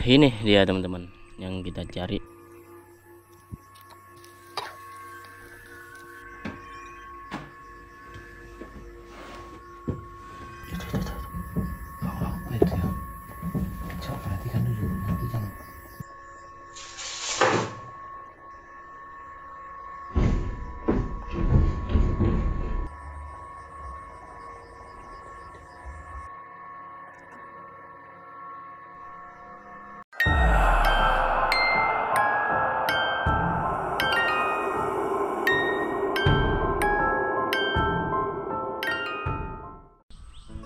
Ini dia teman-teman yang kita cari. Apa itu ya? Coba perhatikan dulu, nanti jangan.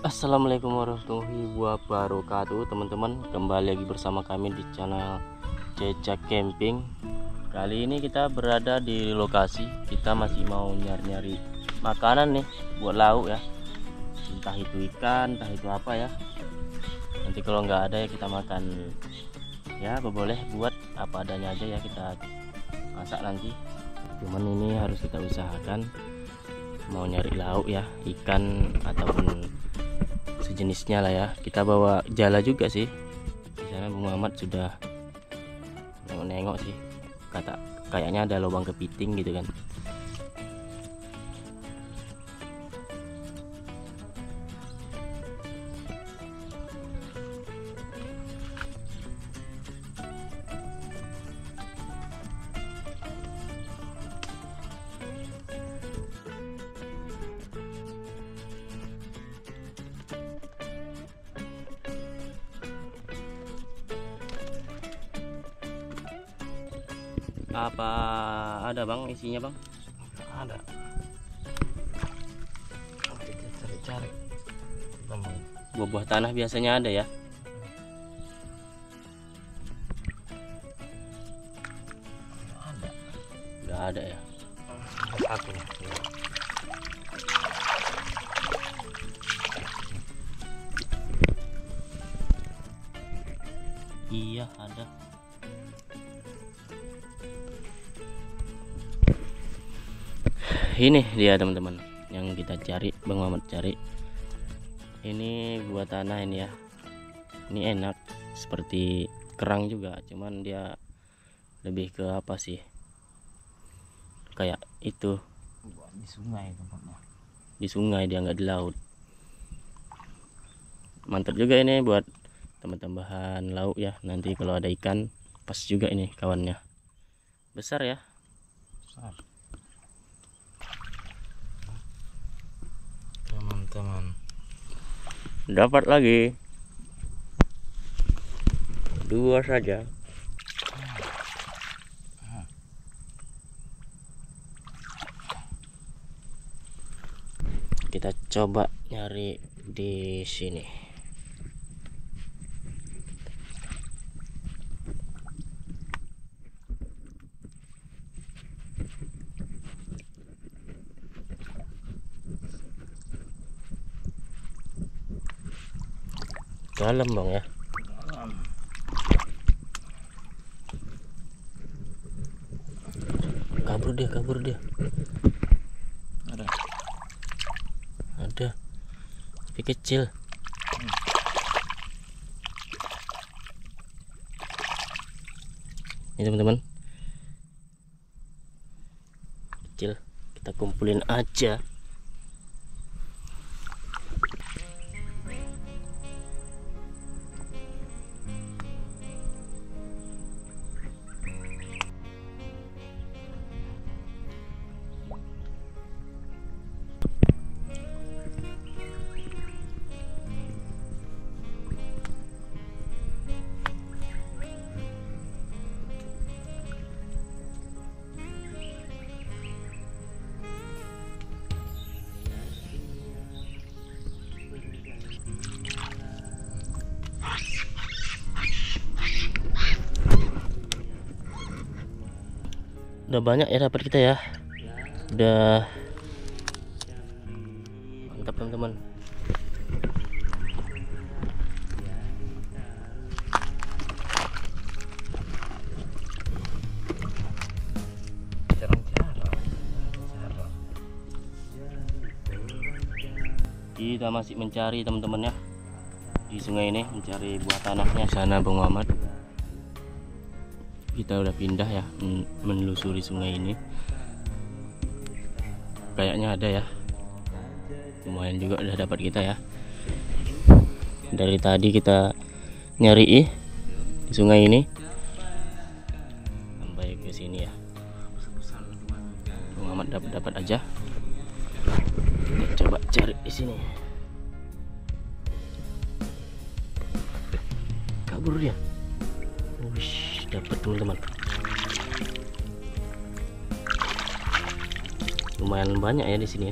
Assalamualaikum warahmatullahi wabarakatuh teman-teman, kembali lagi bersama kami di channel Cecak Camping. Kali ini kita berada di lokasi, kita masih mau nyari-nyari makanan nih buat lauk ya, entah itu ikan, entah itu apa ya. Nanti kalau nggak ada ya kita makan ya, boleh buat apa adanya aja ya, kita masak nanti. Cuman ini harus kita usahakan mau nyari lauk ya, ikan ataupun sejenisnya lah ya. Kita bawa jala juga sih. Di sana Bung Muhammad sudah nengok-nengok sih, kayaknya ada lubang kepiting gitu kan. Apa ada bang isinya bang? Ada. Oke, kita cari. Buah-buah tanah biasanya ada ya. Ada. Nggak ada ya. Satu nih. Iya ada. Ini dia teman-teman yang kita cari, Bang Muhammad cari. Ini buah tanah ini ya. Ini enak, seperti kerang juga, cuman dia lebih ke apa sih? Kayak itu Di sungai tempatnya. di sungai, dia nggak di laut. Mantap juga ini buat tambahan lauk ya. Nanti kalau ada ikan pas juga ini kawannya. Besar ya. Besar. Teman-teman, Dapat lagi 2 saja. Kita coba nyari di sini. Dalam bang ya. Kabur dia. Ada tapi kecil. Ini teman-teman, kecil, kita kumpulin aja. Udah banyak ya dapat kita ya. Udah mantap teman-teman. Kita masih mencari teman-teman ya, di sungai ini, mencari buah tanahnya. Sana Bang Muhammad kita udah pindah ya, menelusuri sungai ini. Kayaknya ada ya, lumayan juga udah dapat kita ya. Dari tadi kita nyari di sungai ini sampai ke sini ya. Amat dapat aja. Kita coba cari di sini. Kabur dia. Wish, dapat teman-teman. Lumayan banyak ya di sini.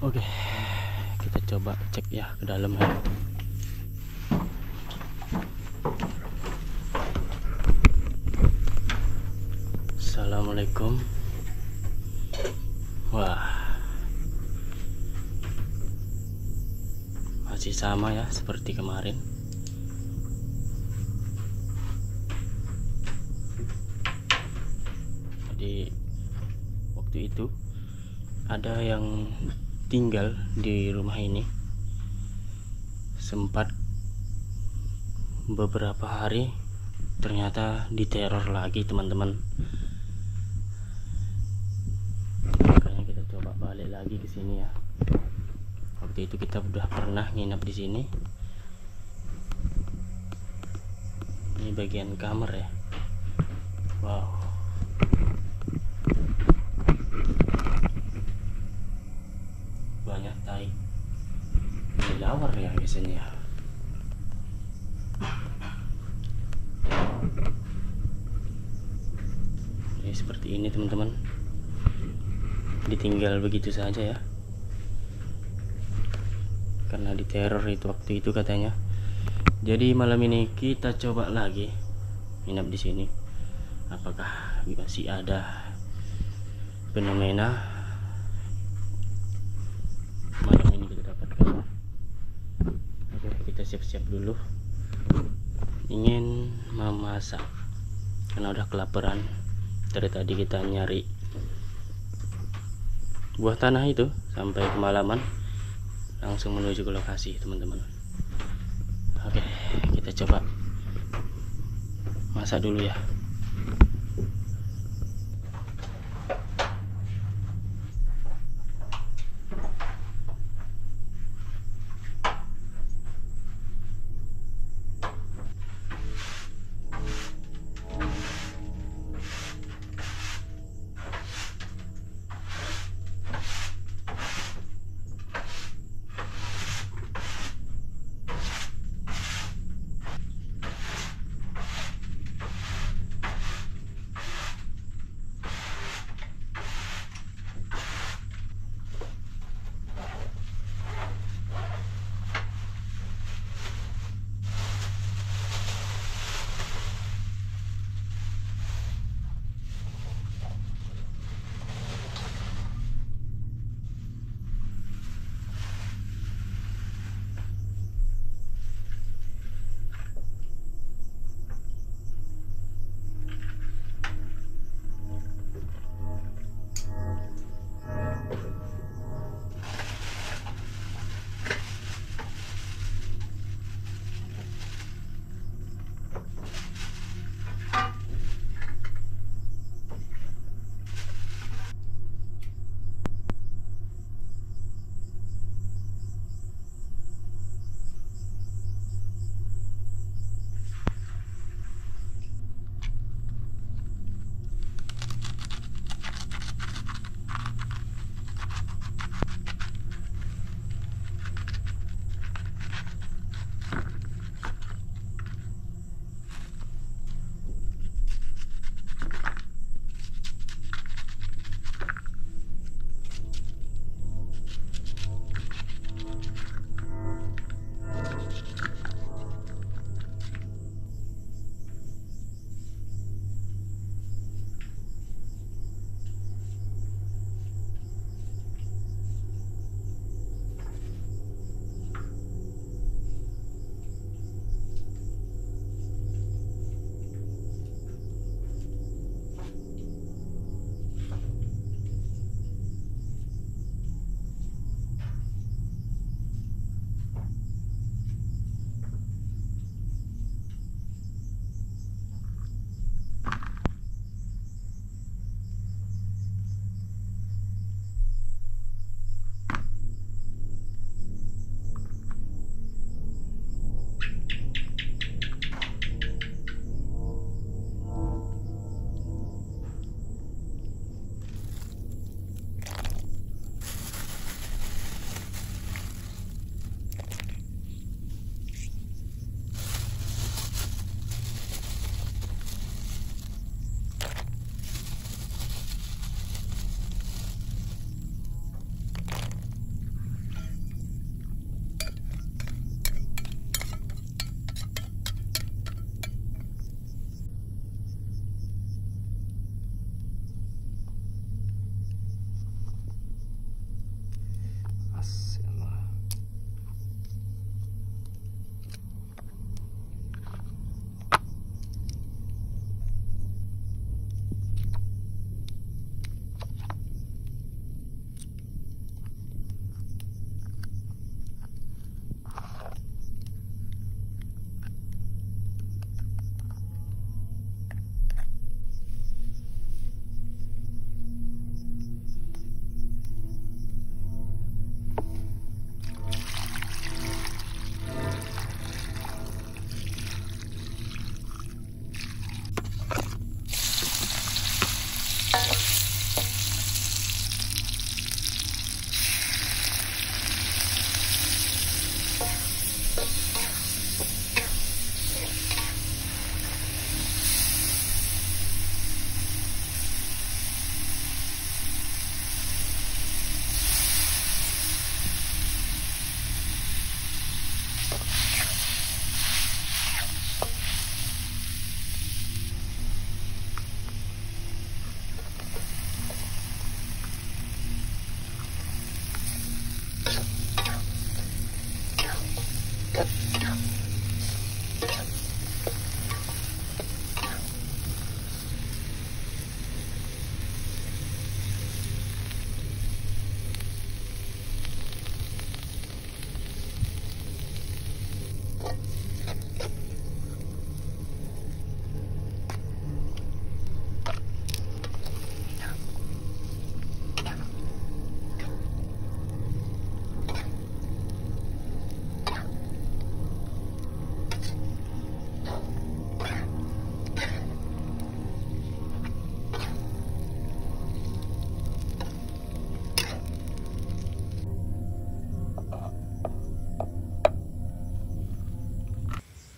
Oke, kita coba cek ya ke dalam ya. Assalamualaikum. Wah, masih sama ya seperti kemarin. Jadi waktu itu ada yang tinggal di rumah ini, sempat beberapa hari ternyata diteror lagi teman-teman. Makanya kita coba balik lagi ke sini ya. Waktu itu kita udah pernah nginap di sini. Ini bagian kamar ya. Wow, banyak tai kelelawar ya biasanya. Jadi seperti ini teman-teman, ditinggal begitu saja ya, karena diteror itu waktu itu katanya. Jadi malam ini kita coba lagi nginap di sini. Apakah masih ada fenomena malam ini kita dapatkan? Oke, kita siap-siap dulu. Ingin memasak karena udah kelaparan. Dari tadi kita nyari buah tanah itu sampai kemalaman, langsung menuju ke lokasi teman-teman. Oke, kita coba masak dulu ya.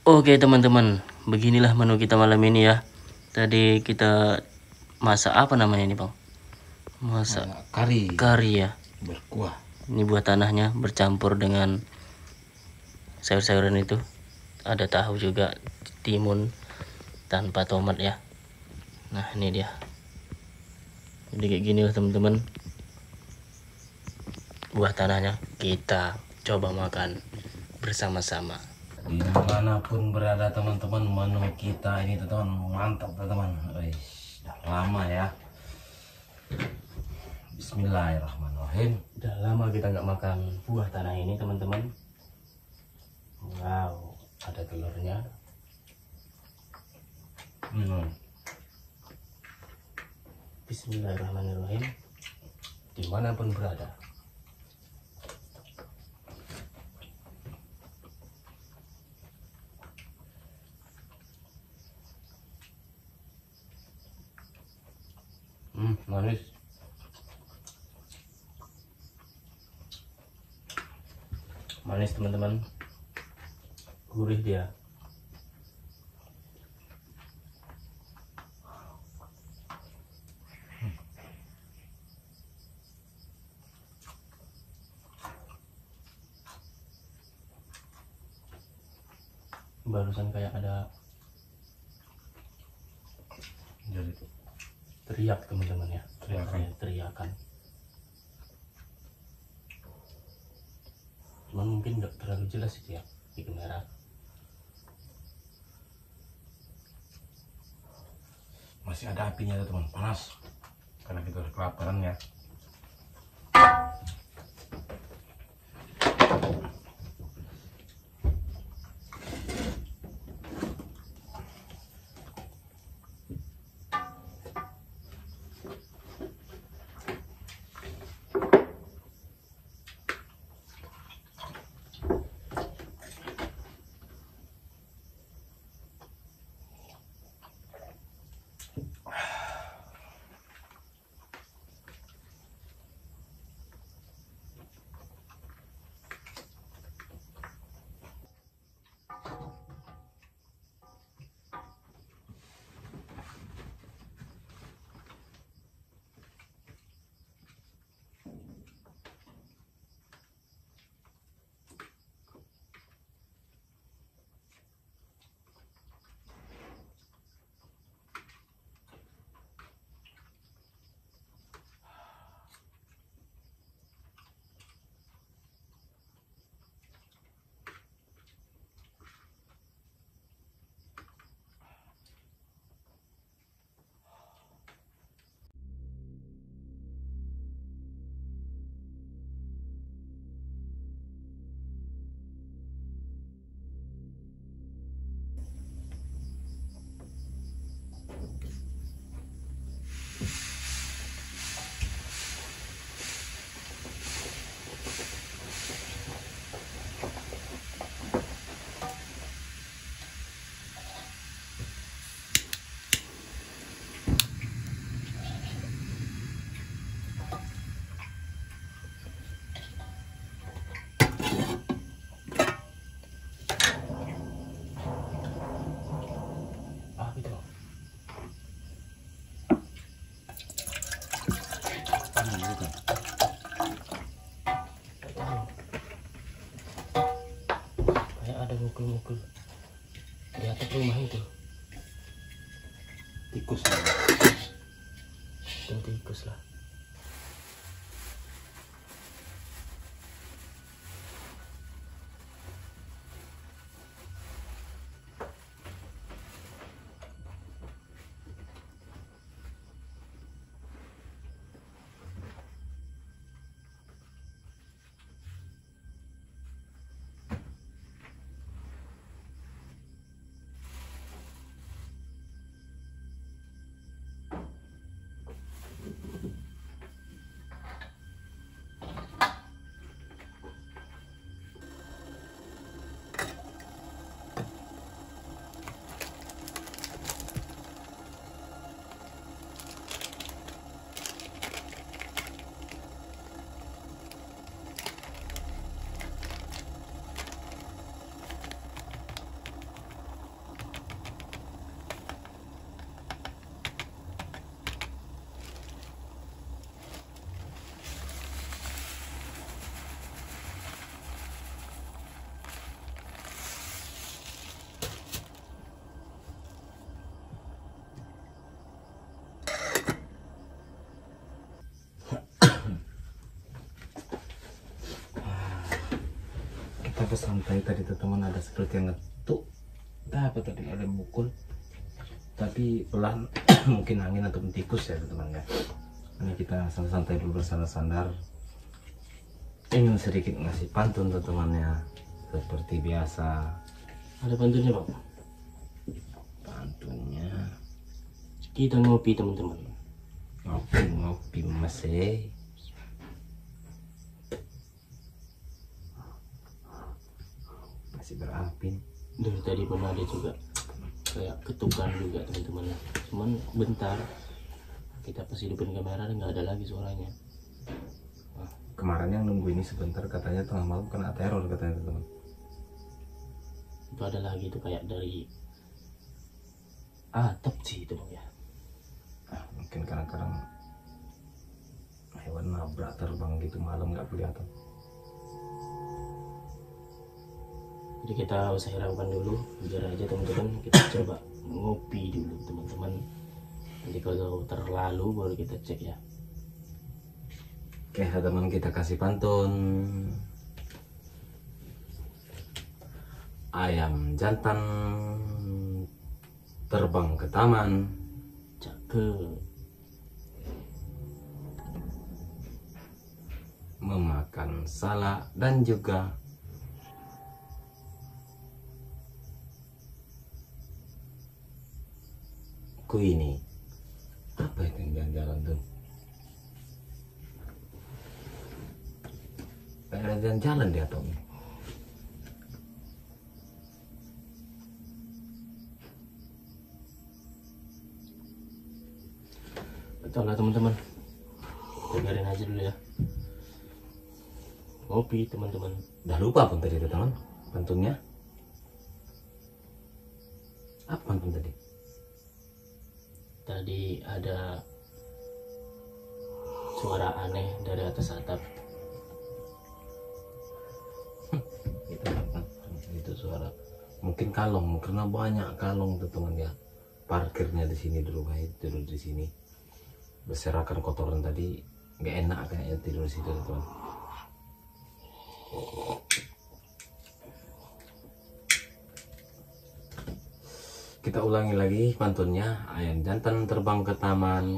Oke teman-teman, beginilah menu kita malam ini ya. Tadi kita masak apa namanya ini bang? Masak Kari kari ya. berkuah. Ini buah tanahnya bercampur dengan sayur-sayuran itu. Ada tahu juga, timun tanpa tomat ya. Nah ini dia. Jadi kayak gini lah teman-teman. Buah tanahnya kita coba makan bersama-sama. Dimanapun berada teman-teman, menu kita ini teman-teman mantap teman-teman. Sudah lama ya. Bismillahirrahmanirrahim. Udah lama kita nggak makan buah tanah ini teman-teman. Wow, ada telurnya. Bismillahirrahmanirrahim. Dimanapun berada. Manis. Manis teman-teman. Gurih dia. Barusan kayak ada Jadi teriak teman-teman ya, Teriakan. teriakan. Cuman mungkin nggak terlalu jelas itu ya di kamera. masih ada apinya teman, panas karena kita udah kelaparan ya. mukul di atap rumah itu. Tikus. Dan tikus lah. Kita bersantai tadi teman, ada seperti yang ngetuk. Apa tadi ada mukul, tapi pelan. Mungkin angin atau tikus ya teman ya. Ini kita santai dulu bersandar-sandar. Ingin sedikit ngasih pantun teman-temannya seperti biasa. Ada pantunnya Pak? Pantunnya Kita ngopi teman-teman. ngopi masih. Masih berapi. Dari tadi pun ada juga kayak ketukan juga teman-teman. Cuman bentar kita pas hidupin kamera nggak ada lagi suaranya. Kemarin yang nunggu ini sebentar katanya tengah malam kena teror katanya teman. Itu ada lagi tuh kayak dari atap sih itu Bang ya. Mungkin kadang-kadang hewan nabrak terbang gitu malam nggak kelihatan. Jadi kita usah hiraukan dulu, biar aja teman-teman, kita coba ngopi dulu teman-teman. Nanti kalau terlalu baru kita cek ya. Oke teman, kita kasih pantun. Ayam jantan terbang ke taman, Cakep. memakan salak dan juga kuini. Apa itu yang jalan-jalan tuh? Kayak ada jalan di atas. Betul lah teman-teman. Kita biarin aja dulu ya. Ngopi teman-teman. Udah lupa pun tadi teman pantunnya. Apa pantun tadi? Tadi ada suara aneh dari atas atap. Itu suara mungkin kalong, karena banyak kalong tuh teman ya. Parkirnya di sini, di rumah itu tidur di sini, berserakan kotoran tadi, nggak enak kayaknya tidur di situ teman. Kita ulangi lagi pantunnya. Ayam jantan terbang ke taman,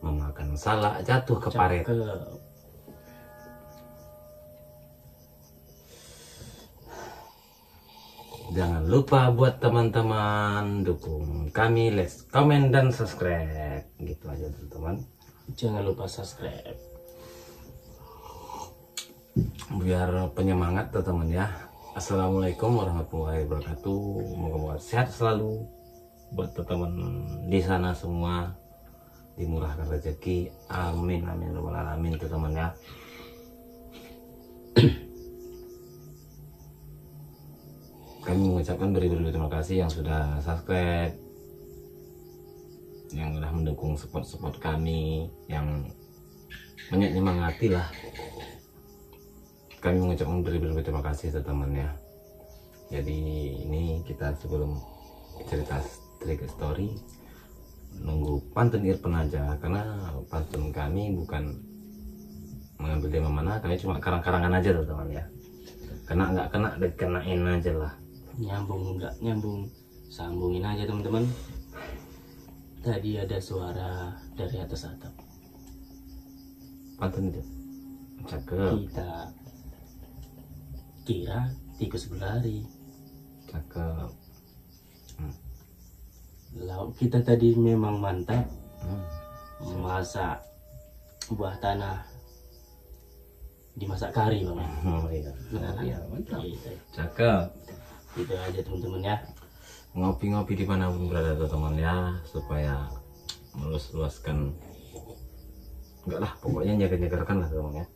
memakan salak jatuh ke paret. Cakep. Jangan lupa buat teman-teman dukung kami, like, comment, dan subscribe. Gitu aja teman-teman. Jangan lupa subscribe. Biar penyemangat teman-teman ya. Assalamualaikum warahmatullahi wabarakatuh. Moga-moga sehat selalu buat teman-teman di sana semua, dimurahkan rezeki. Amin amin ya rabbal alamin teman-teman ya. Kami mengucapkan beribu-ribu terima kasih yang sudah subscribe, yang sudah mendukung support kami, yang menyemangati lah. Kami mengucapkan beribu-ribu terima kasih teman-teman ya. Jadi ini kita sebelum cerita trigger story nunggu pantun Irfan aja, karena pantun kami bukan mengambil tema mana, kami cuma karang-karangan aja teman-teman ya. Kena nggak kena, dikenain aja lah. Nyambung nggak nyambung, sambungin aja teman-teman. Tadi ada suara dari atas atap. Pantun itu cakep. Kita kira tikus berlari. Cakep. Lauk kita tadi memang mantap. Masak buah tanah dimasak kari bang. Oh iya. Iya, mantap. Gitu. Cakep. Itu aja teman-teman ya. Ngopi-ngopi dimanapun berada teman-teman ya, supaya meluas-luaskan, enggak lah, pokoknya nyaga-nyagakan lah teman ya.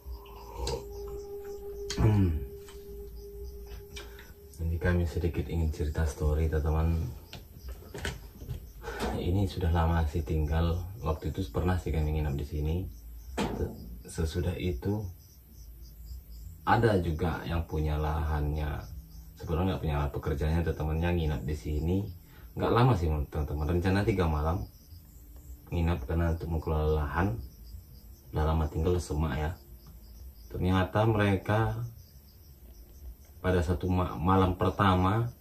Ini kami sedikit ingin cerita story teman-teman. Ini sudah lama sih tinggal, waktu itu pernah sih kami nginap di sini. Sesudah itu ada juga yang punya lahannya, sebenarnya nggak punya lahan pekerjaannya, teman-temannya nginap di sini. Nggak lama sih teman-teman, rencana 3 malam nginap karena untuk mengelola lahan. Udah lama tinggal semak ya. Ternyata mereka pada satu malam pertama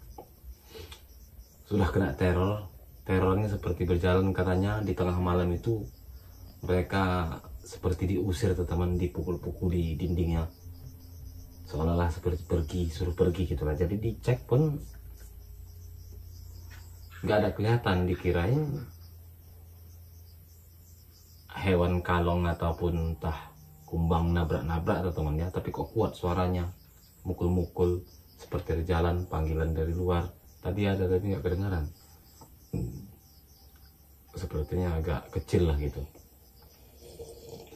sudah kena teror. Terornya seperti berjalan, katanya di tengah malam itu mereka seperti diusir teman-teman, dipukul-pukul di dindingnya, seolah-olah seperti pergi, suruh pergi gitulah. Jadi dicek pun nggak ada kelihatan, dikirain hewan kalong ataupun entah kumbang nabrak-nabrak teman ya, tapi kok kuat suaranya, mukul-mukul seperti jalan panggilan dari luar. Tadi ada tapi nggak kedengaran, sepertinya agak kecil lah gitu.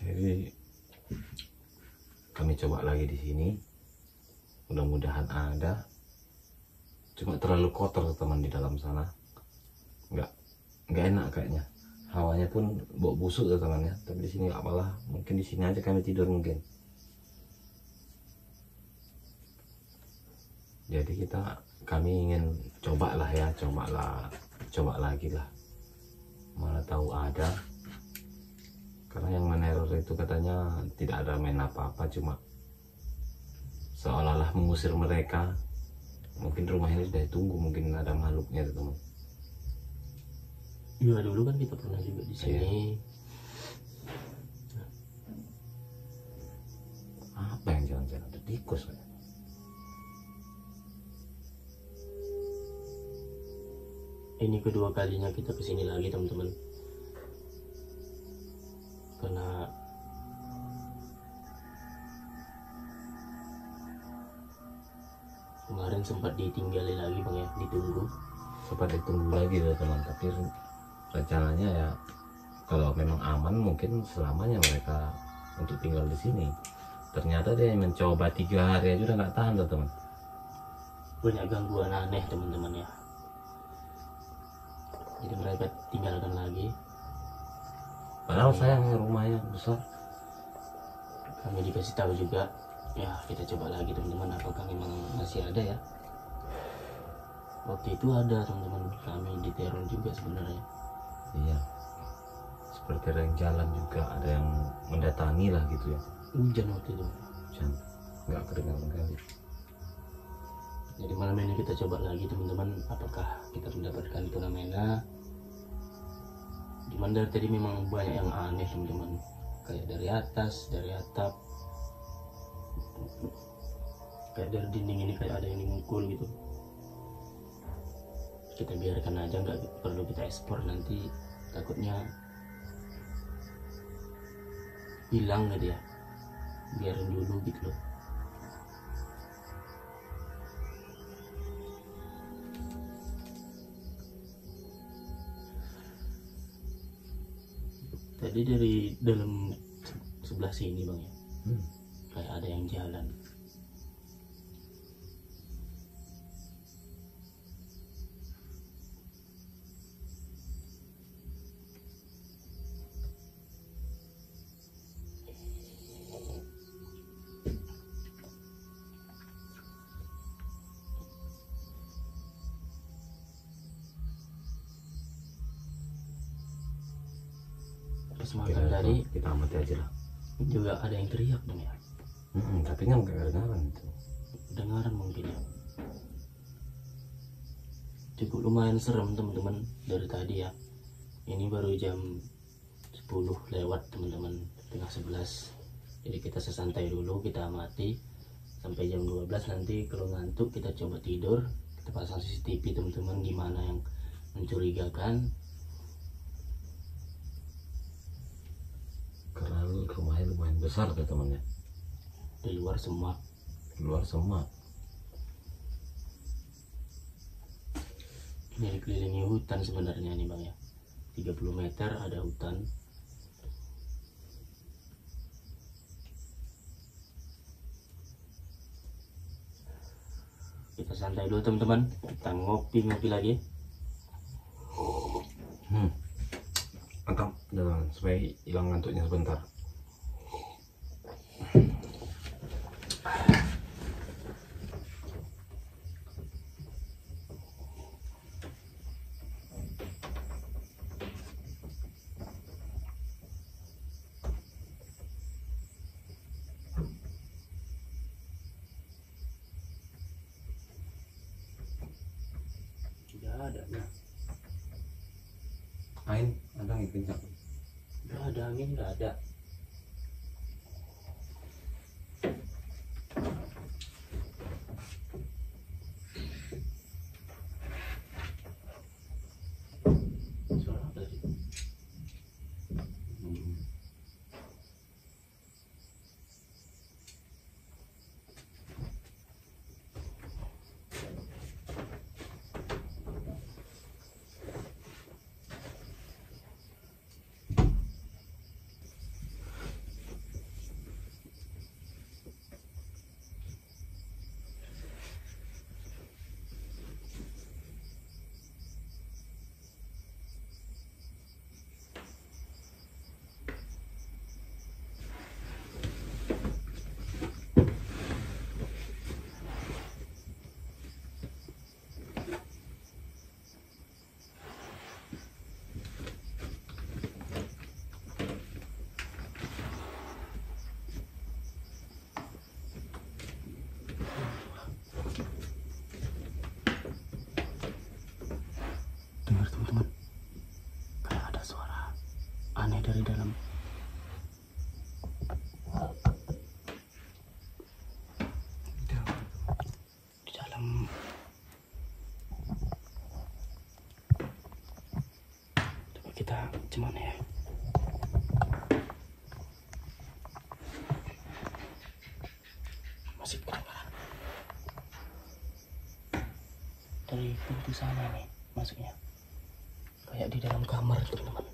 Jadi kami coba lagi di sini, mudah-mudahan ada. Cuma terlalu kotor teman di dalam sana, nggak enak kayaknya. Hawanya pun bau busuk teman ya. Tapi di sini nggak malah, mungkin di sini aja kami tidur mungkin. Jadi kami ingin coba lah ya, coba lagi lah. Mana tahu ada. Karena yang meneror itu katanya tidak ada main apa-apa, cuma seolah-olah mengusir mereka. Mungkin rumah ini sudah ditunggu, mungkin ada makhluknya teman. Iya, dulu kan kita pernah juga di sini. Apa yang jangan-jangan ada tikus? Ini kedua kalinya kita kesini lagi teman-teman, karena kemarin sempat ditinggali lagi bang ya, ditunggu. Sempat ditunggu lagi ya teman, tapi rencananya ya kalau memang aman mungkin selamanya mereka untuk tinggal di sini. Ternyata dia mencoba 3 hari aja udah nggak tahan teman. Banyak gangguan aneh teman-teman ya. Jadi mereka tinggalkan lagi. Padahal sayang rumahnya besar. Kami dikasih tahu juga, ya kita coba lagi teman-teman, apakah memang masih ada ya. Waktu itu ada teman-teman, kami diteror juga sebenarnya. Iya, seperti ada yang jalan juga, ada yang mendatangi lah gitu ya. Hujan waktu itu. Hujan, nggak kedengaran kali. Jadi malam ini kita coba lagi teman-teman, apakah kita mendapatkan fenomena. Cuman dari tadi memang banyak yang aneh teman-teman, kayak dari atas, dari atap, kayak dari dinding ini kayak ada yang dimukul gitu. Kita biarkan aja, nggak perlu kita ekspor, nanti takutnya hilang gitu ya. Biarin dulu gitu loh. Tadi dari dalam sebelah sini bang ya, kayak ada yang jalan. semakan tadi kita amati aja lah. juga ada yang teriak dong ya. Tapi kan nggak kedengaran itu. Dengaran mungkin ya. Cukup lumayan serem teman-teman dari tadi ya. Ini baru jam 10 lewat teman-teman, setengah 11. Jadi kita sesantai dulu, kita amati sampai jam 12. Nanti kalau ngantuk kita coba tidur, kita pasang CCTV teman-teman, gimana yang mencurigakan. Karena rumahnya lumayan besar tuh temannya. Di luar semua. Luar semua. Ini dikelilingi hutan sebenarnya nih bang ya. 30 meter ada hutan. Kita santai dulu teman-teman. Kita ngopi-ngopi lagi. Mantap, jangan supaya hilang ngantuknya sebentar. Tidak ada nah. Angin, ada angin kencang. Tidak ada angin, tidak ada. Suara apa tadi? Dengar teman-teman, kayak ada suara aneh dari dalam. Di dalam. Coba kita gimana ya? Masih kedengaran dari pintu sana nih masuknya. Kayak di dalam kamar teman-teman.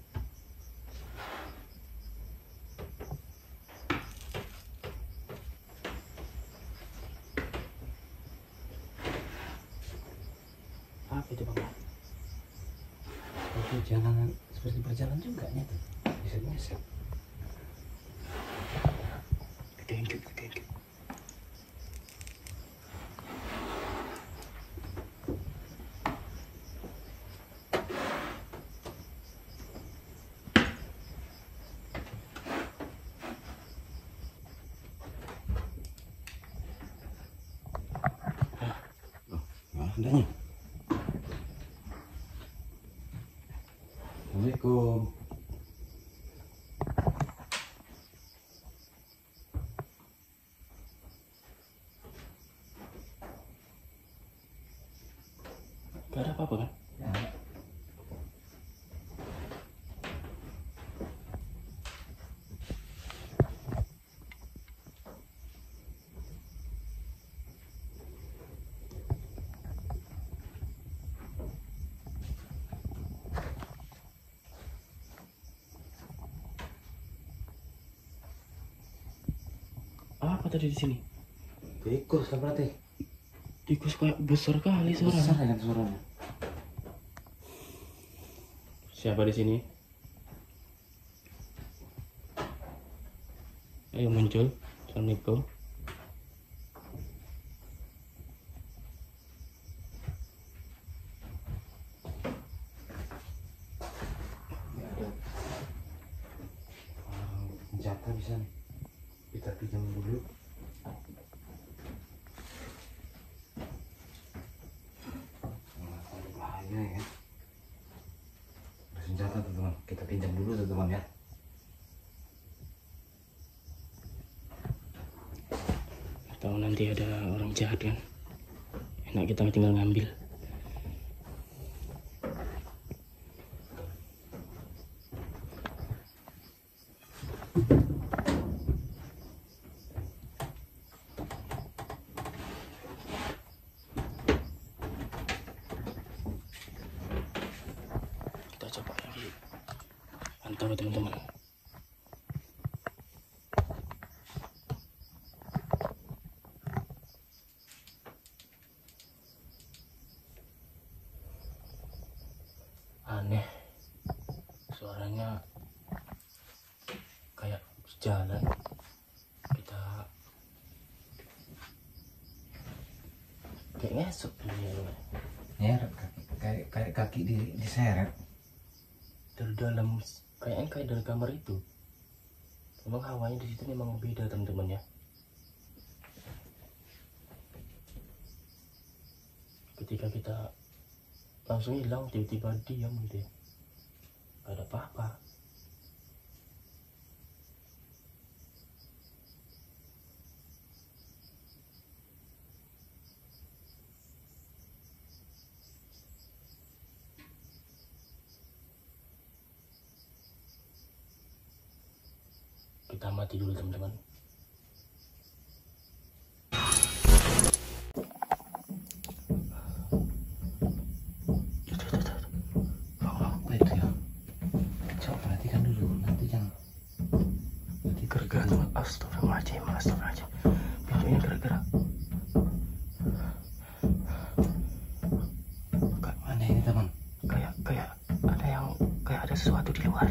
Apa itu bang? Itu jalan seperti berjalan juga nih. Bisa. Gede. Ada nih. Assalamualaikum. Gak ada apa-apa kan? Ya. Apa tadi di sini? Tikus lah berarti. Tikus kayak besar kali Besar suaranya. kan suaranya. Siapa di sini? Ayo muncul, Assalamualaikum. senjata bisa nih kita pinjam dulu. Nggak terlalu bahaya ya. Ada senjata teman-teman, kita pinjam dulu teman-teman ya. Atau nanti ada orang jahat kan, enak kita tinggal ngambil. Kita coba lagi pantau teman-teman. Aneh, suaranya kayak jalan. Kita kayak ngesot ini Nyeret kayak kaki diseret. dari dalam, kayaknya kayak dari kamar itu. Memang hawanya di situ memang beda teman-teman ya. Ketika kita langsung hilang, tiba-tiba diam gitu ya, gak ada apa-apa. Kita mati dulu teman-teman. Apa itu ya? Coba perhatikan dulu, nanti jangan. Nanti Gerak-gerak. Astagfirullahaladzim, astagfirullahaladzim. Pintunya gerak-gerak. mana ini teman? Kayak ada yang, kayak ada sesuatu di luar.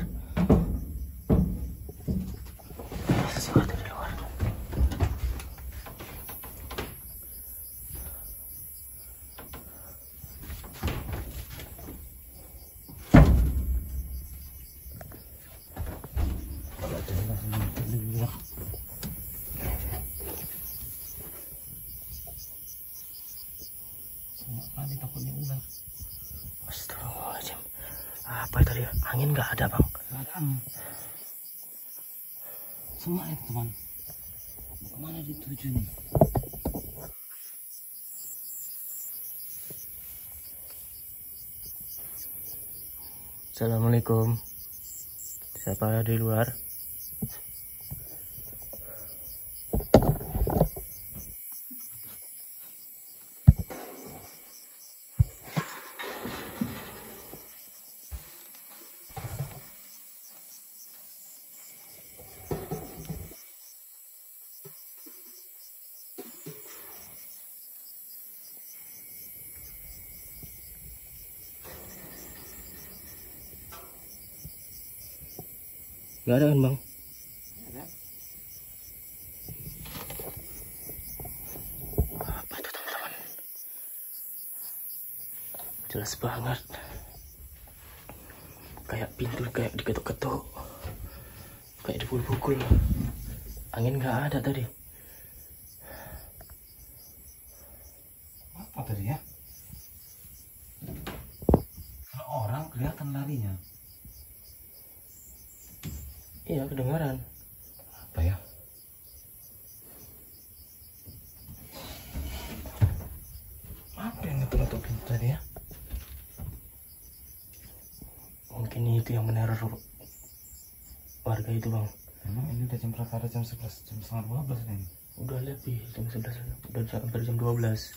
Ada sesuatu di luar. Kalau ada langsung nanti dulu ya. Semua kali takutnya ular. Astagfirullahaladzim. Apa tadi? Angin nggak ada bang? Nggak ada. Semua itu teman. Kemana dituju nih? Assalamualaikum. Siapa di luar? Gak ada kan bang? Apa itu teman-teman? Jelas banget. Kayak pintu kayak diketuk-ketuk, kayak dipukul-pukul. Angin gak ada tadi. Apa tadi ya? Kalau orang kelihatan larinya. Iya kedengaran. Apa ya? Apa yang ngetuk-ngetuk pintu tadi ya? Mungkin itu yang meneror warga itu bang. Emang ini udah jam berapa? Ada jam 11, jam setengah 12 nih. Udah lebih jam 11, udah hampir jam 12.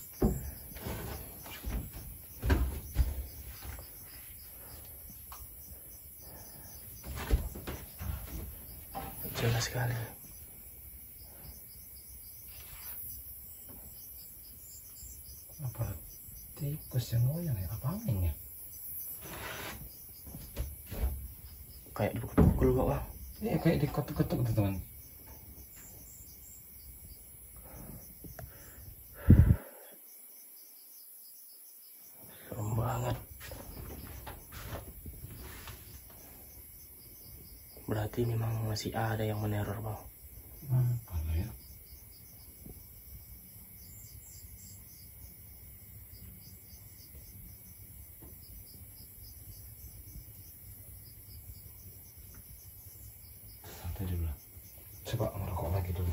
Jelas sekali. Apa tikus yang goyang ya? Apa angin ya? Kayak dipukul kok bang. Iya kayak diketuk-ketuk tuh teman. Serem banget. Berarti Berarti memang masih ada yang meneror bang. Apa ya? Santai dulu. Coba merokok lagi dulu.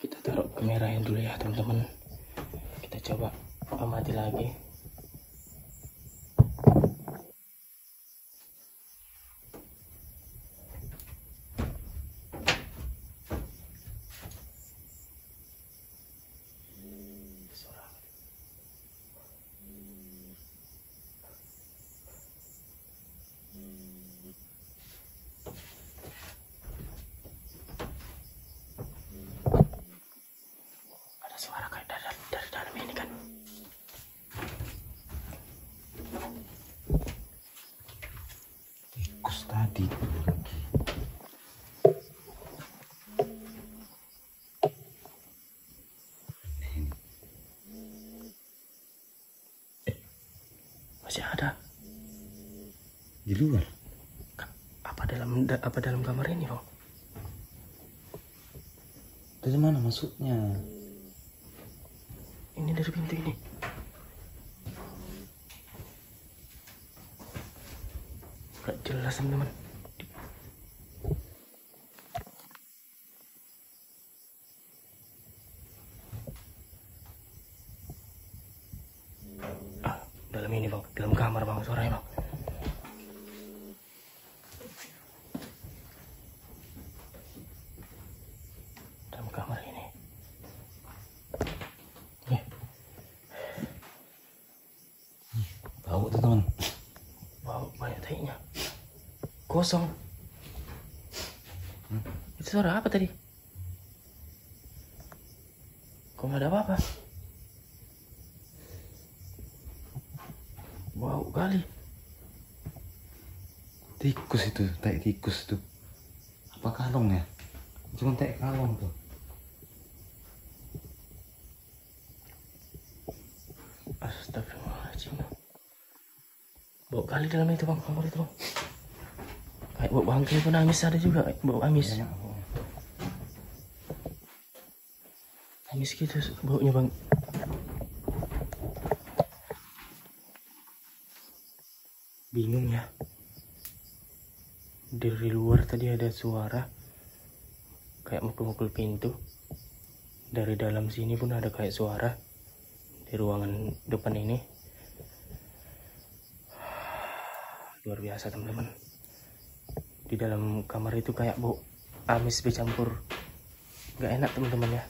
Kita taruh kamera yang dulu ya teman-teman. Kita coba amati lagi. Ada suara kayak dari dalam ini kan. Tikus tadi lagi. Masih ada. Di luar. Apa dalam kamar ini bang? Dari mana masuknya? Ini dari pintu ini. Gak jelas teman-teman. Dalam ini bang, dalam kamar bang, suaranya bang. Dalam kamar ini. Bau tuh teman. Wow, banyak tainya. Kosong. Itu suara apa tadi? Kok nggak ada apa-apa? Wow, kali. Tikus itu, tai tikus tuh. Apa kalong ya? Cuma tai kalong tuh. Astagfirullahaladzim. Bau kali dalam itu bang, kamar itu bang. Kayak bau bangkai pun amis ada juga, kayak bau amis. Enak. Amis gitu baunya bang. Bingung ya. Dari luar tadi ada suara kayak mukul-mukul pintu. Dari dalam sini pun ada kayak suara di ruangan depan ini. Luar biasa teman-teman. Di dalam kamar itu kayak bau amis bercampur. Gak enak teman-teman ya.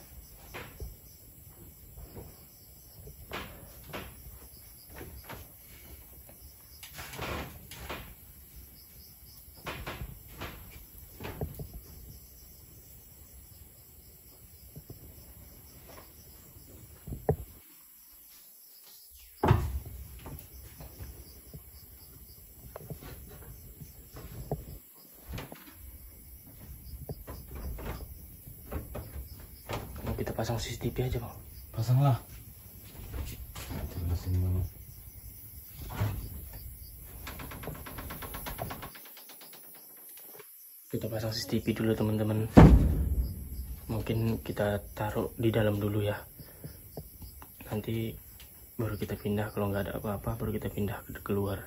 Kita pasang CCTV aja bang. Pasanglah. Coba sini mama. Kita pasang CCTV dulu teman-teman. Mungkin kita taruh di dalam dulu ya. Nanti baru kita pindah, kalau nggak ada apa-apa baru kita pindah keluar.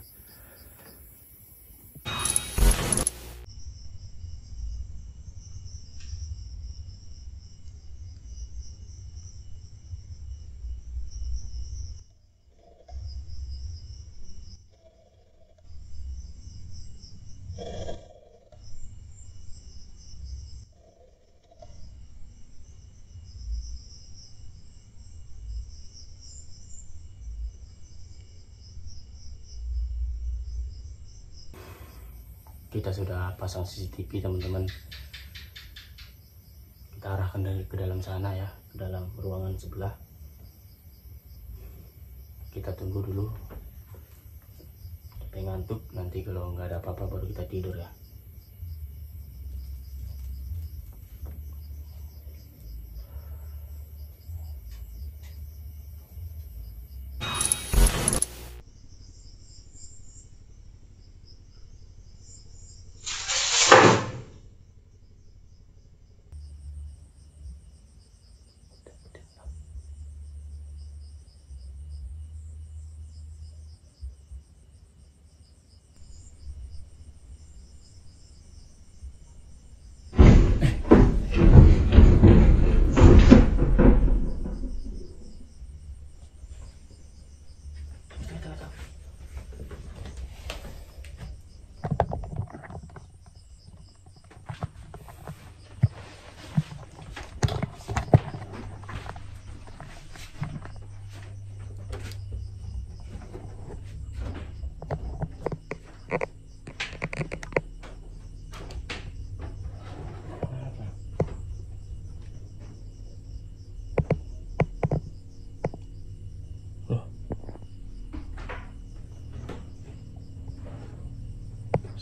Kita sudah pasang CCTV teman-teman. Kita arahkan ke dalam sana ya, ke dalam ruangan sebelah. Kita tunggu dulu sampai ngantuk, nanti kalau nggak ada apa-apa baru kita tidur ya.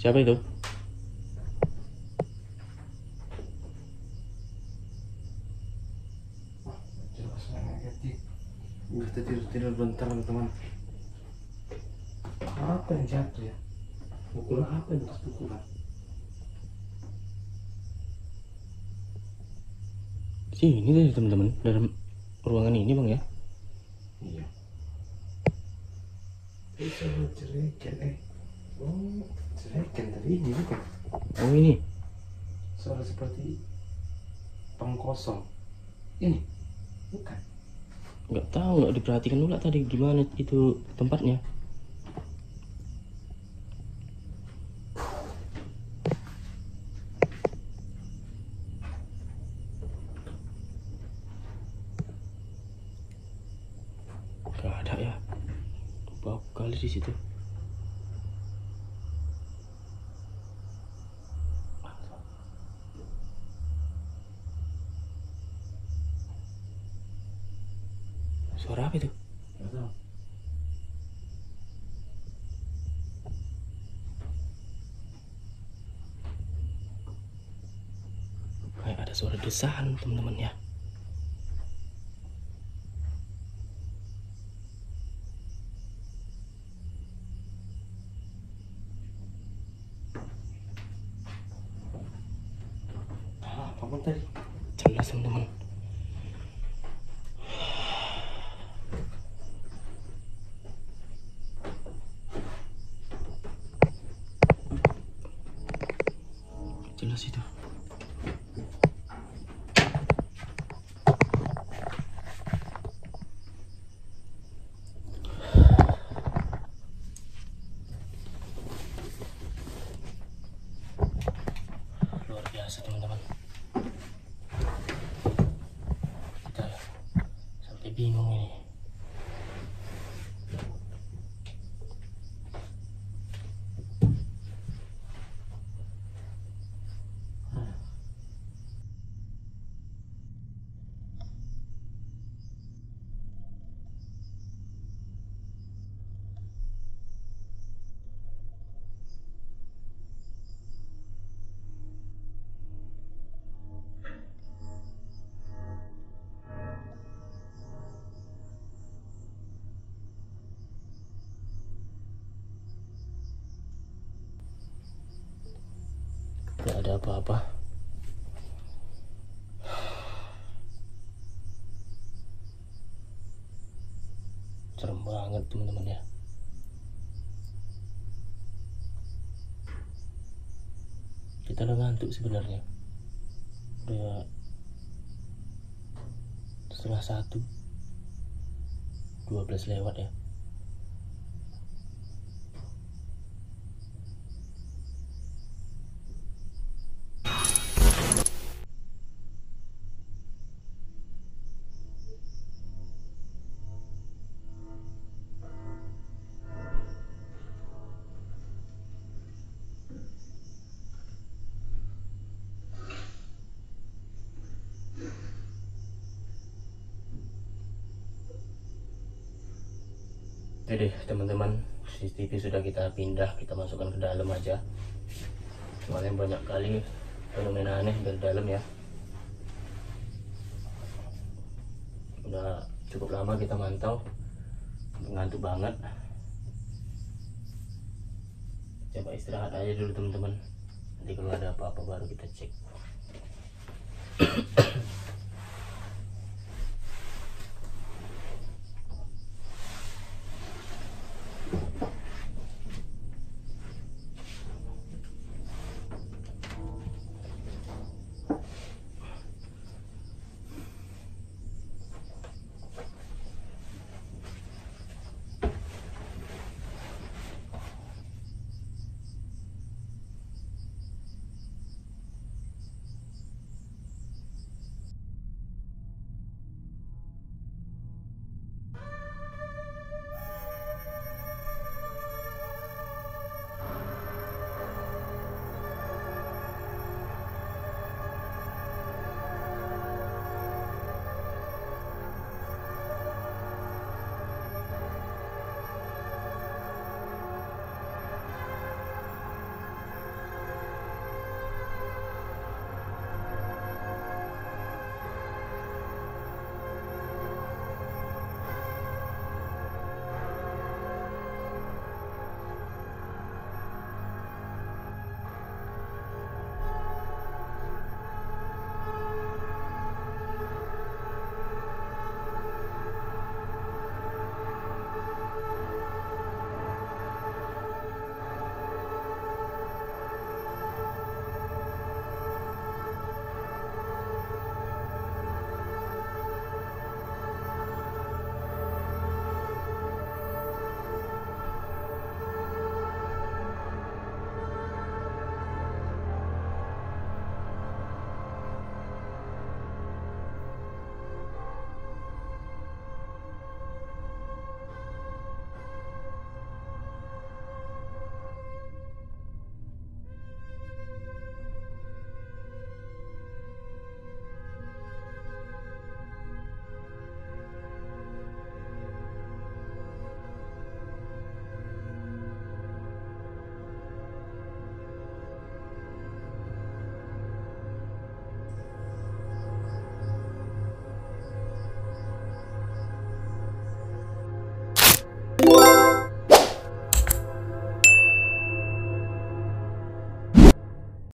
Siapa itu? Kita tidur bentar teman. Apa yang jatuh ya? Pukulan apa yang bekas pukulan? Ini tadi teman-teman, dalam ruangan ini bang ya. Iya. Bisa cereken Oh, cereken tadi ini bukan? Oh ini. Suara seperti tong kosong. Ini bukan? Nggak tahu, nggak diperhatikan dulu tadi gimana itu tempatnya. Nggak ada ya. Bau kali di situ. Suara apa itu? Nggak tahu. Kayak ada suara desahan teman-teman ya. Apa tadi? Jelas teman-teman. Jelas itu. Luar biasa teman-teman. Kita sampai bingung ini. Gak ada apa-apa. Serem banget teman-teman ya. Kita udah ngantuk sebenarnya. Udah 12:30, 12 lewat ya. Jadi teman-teman, CCTV sudah kita pindah, kita masukkan ke dalam aja. Soalnya banyak kali fenomena aneh dari dalam ya. Udah cukup lama kita mantau, ngantuk banget. Coba istirahat aja dulu teman-teman. Nanti kalau ada apa-apa baru kita cek.